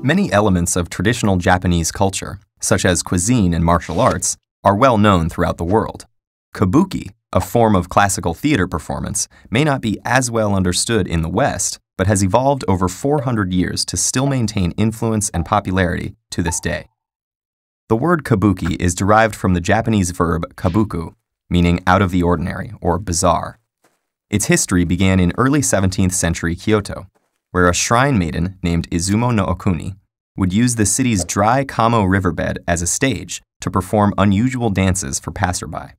Many elements of traditional Japanese culture, such as cuisine and martial arts, are well known throughout the world. Kabuki, a form of classical theater performance, may not be as well understood in the West, but has evolved over 400 years to still maintain influence and popularity to this day. The word kabuki is derived from the Japanese verb kabuku, meaning out of the ordinary or bizarre. Its history began in early 17th century Kyoto, where a shrine maiden named Izumo no Okuni would use the city's dry Kamo riverbed as a stage to perform unusual dances for passerby,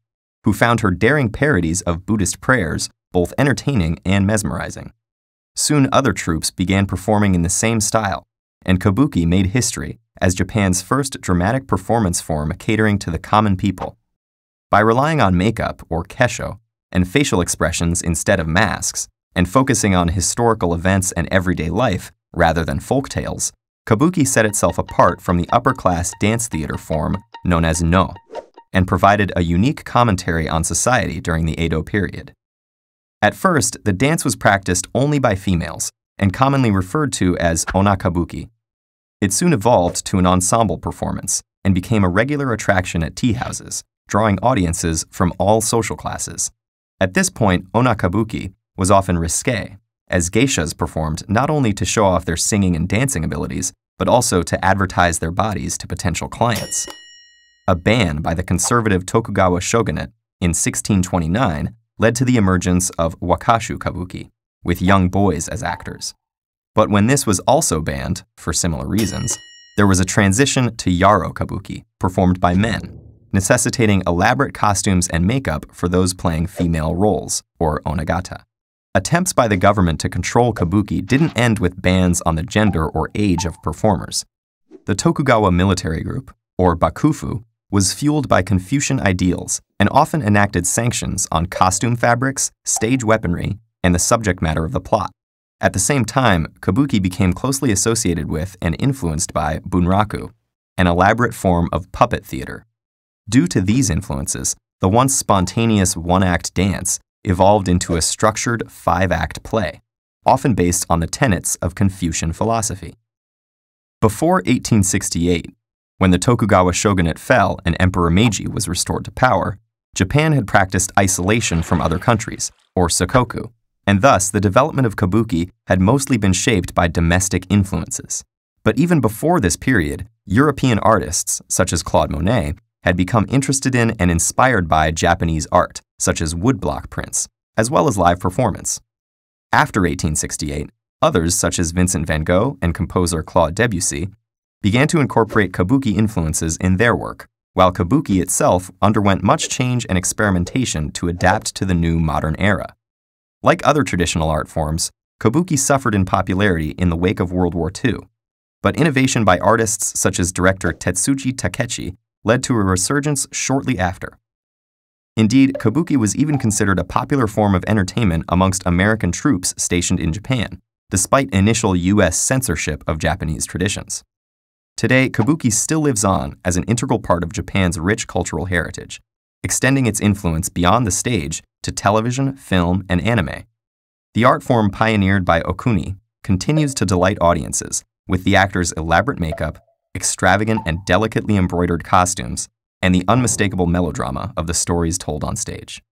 who found her daring parodies of Buddhist prayers both entertaining and mesmerizing. Soon other troupes began performing in the same style, and kabuki made history as Japan's first dramatic performance form catering to the common people. By relying on makeup, or kesho, and facial expressions instead of masks, and focusing on historical events and everyday life rather than folk tales, kabuki set itself apart from the upper-class dance theater form known as no, and provided a unique commentary on society during the Edo period. At first, the dance was practiced only by females, and commonly referred to as onakabuki. It soon evolved to an ensemble performance, and became a regular attraction at tea houses, drawing audiences from all social classes. At this point, onakabuki was often risque, as geishas performed not only to show off their singing and dancing abilities, but also to advertise their bodies to potential clients. A ban by the conservative Tokugawa shogunate in 1629 led to the emergence of wakashu kabuki, with young boys as actors. But when this was also banned, for similar reasons, there was a transition to yaro kabuki, performed by men, necessitating elaborate costumes and makeup for those playing female roles, or onagata. Attempts by the government to control kabuki didn't end with bans on the gender or age of performers. The Tokugawa military group, or bakufu, was fueled by Confucian ideals and often enacted sanctions on costume fabrics, stage weaponry, and the subject matter of the plot. At the same time, kabuki became closely associated with and influenced by bunraku, an elaborate form of puppet theater. Due to these influences, the once spontaneous one-act dance evolved into a structured 5-act play, often based on the tenets of Confucian philosophy. Before 1868, when the Tokugawa shogunate fell and Emperor Meiji was restored to power, Japan had practiced isolation from other countries, or sakoku, and thus the development of kabuki had mostly been shaped by domestic influences. But even before this period, European artists, such as Claude Monet, had become interested in and inspired by Japanese art, such as woodblock prints, as well as live performance. After 1868, others, such as Vincent van Gogh and composer Claude Debussy, began to incorporate kabuki influences in their work, while kabuki itself underwent much change and experimentation to adapt to the new modern era. Like other traditional art forms, kabuki suffered in popularity in the wake of World War II, but innovation by artists such as director Tetsuji Takechi led to a resurgence shortly after. Indeed, kabuki was even considered a popular form of entertainment amongst American troops stationed in Japan, despite initial U.S. censorship of Japanese traditions. Today, kabuki still lives on as an integral part of Japan's rich cultural heritage, extending its influence beyond the stage to television, film, and anime. The art form pioneered by Okuni continues to delight audiences with the actors' elaborate makeup, extravagant and delicately embroidered costumes, and the unmistakable melodrama of the stories told on stage.